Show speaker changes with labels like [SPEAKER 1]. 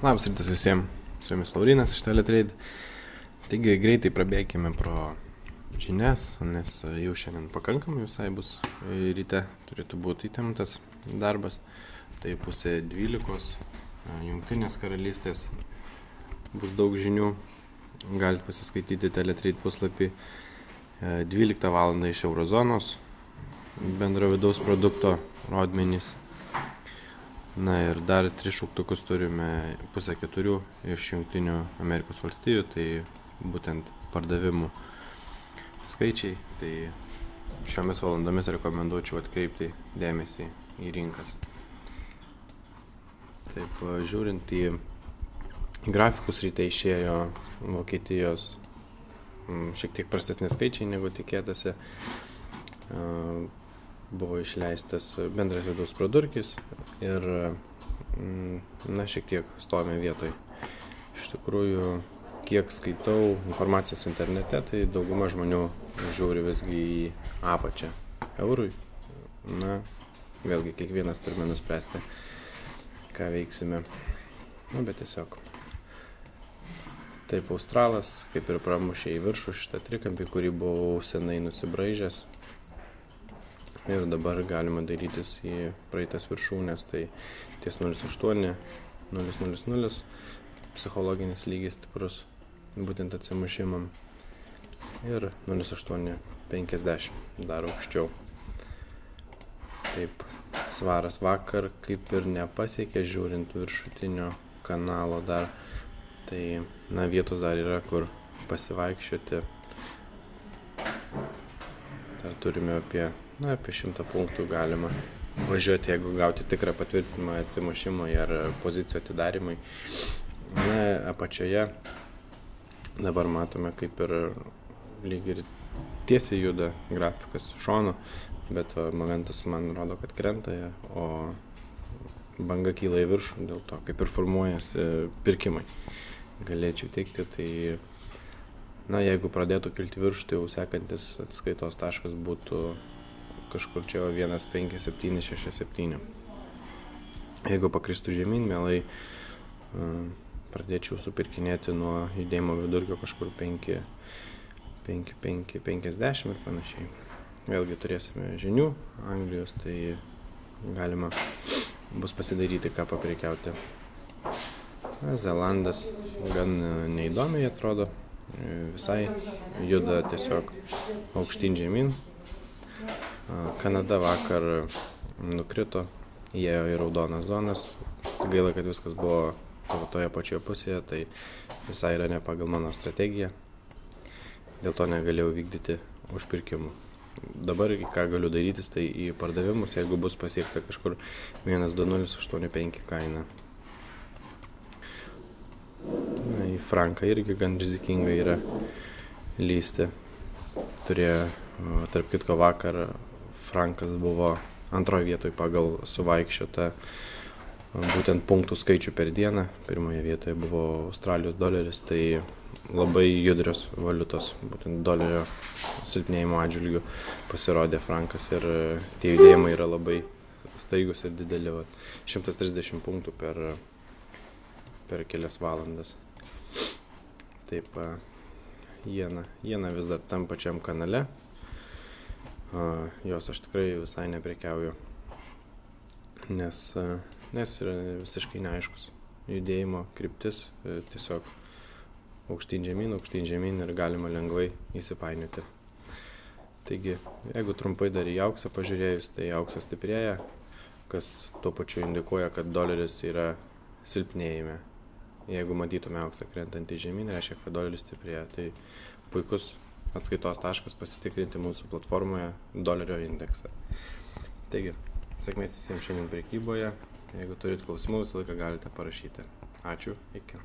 [SPEAKER 1] Labas rytas visiems, su jumis Laurinas iš Teletrade. Taigi greitai prabėgime pro žinias, nes jau šiandien pakankamai visai bus ryte, turėtų būti įtemptas darbas. Tai pusė 12, Jungtinės karalystės bus daug žinių, galite pasiskaityti Teletrade puslapį. 12 val. Iš Eurozonos bendro vidaus produkto rodmenys. Na ir dar 3 šauktukus turime pusę 4 iš Jungtinių Amerikos valstijų, tai būtent pardavimų skaičiai. Tai šiomis valandomis rekomenduočiau atkreipti dėmesį į rinkas. Taip, žiūrint į grafikus, ryte išėjo Vokietijos šiek tiek prastesni skaičiai negu tikėtasi. Buvo išleistas bendras vidaus produktas ir šiek tiek stovime vietoj. Iš tikrųjų, kiek skaitau informacijos internete, tai dauguma žmonių žiūri visgi į apačią eurui. Vėlgi kiekvienas turime nuspręsti, ką veiksime. Bet tiesiog. Taip, australas kaip ir pramušė į viršų šitą trikampį, kurį buvau senai nusibraižęs. Ir dabar galima dairytis į praeitas viršūnės, tai ties 0,8, 0,00 psichologinis lygis stiprus, būtent atsimušimam. Ir 0,850 dar aukščiau. Taip, svaras vakar kaip ir nepasiekė, žiūrint viršutinio kanalo dar. Tai vietos dar yra, kur pasivaikščioti. Dar turime apie 100 punktų galima važiuoti, jeigu gauti tikrą patvirtinimą atsimušimui ar pozicijų atidarimui. Apačioje dabar matome, kaip ir lyg ir tiesiai juda grafikas šonu, bet momentas man rodo, kad krenta, o banga kyla į viršų, dėl to kaip ir formuojasi pirkimai. Galėčiau teikti, tai jeigu pradėtų kilti viršų, tai jau sekantis atskaitos taškas būtų kažkur čia 1,5767. Jeigu pakristų žemyn, mielai pradėčiau supirkinėti nuo judėjimo vidurkio kažkur 5,50 ir panašiai. Vėlgi turėsime žinių Anglijos, tai galima bus pasidaryti, ką paprekiauti. Zelandas gan neįdomiai atrodo, visai juda tiesiog aukštyn žemyn. Kanada vakar nukrito, įėjo į raudonas zonas. Gaila, kad viskas buvo toje pačioje pusėje, tai visai yra ne pagal mano strategiją. Dėl to negalėjau vykdyti užpirkimų. Dabar ką galiu darytis, tai į pardavimus, jeigu bus pasiekta kažkur 1,2085 kaina. Į franką irgi gan rizikinga yra lysti. Turėjo, tarp kitko, vakar frankas buvo antroje vietoje pagal suvaikščiotą būtent punktų skaičių per dieną. Pirmoje vietoje buvo Australijos doleris, tai labai judrios valiutos, būtent dolerio silpnėjimo atžvilgių pasirodė frankas ir tie judėjimai yra labai staigus ir dideli. 130 punktų per kelias valandas. Taip, jena vis dar tam pačiam kanale. Jos aš tikrai visai neprekiauju, nes yra visiškai neaiškus judėjimo kryptis, tiesiog aukštyn žemyn ir galima lengvai įsipainioti. Taigi, jeigu trumpai dar į auksą pažiūrėjus, tai auksas stiprėja, kas tuo pačiu indikuoja, kad doleris yra silpnėjime. Jeigu matytume auksą krentantį žemyn, reiškia, kad doleris stiprėja. Tai puikus atskaitos taškas pasitikrinti mūsų platformoje dolerio indeksą. Taigi, sėkmės visiems šiandien prekyboje. Jeigu turit klausimų, visą laiką galite parašyti. Ačiū, iki.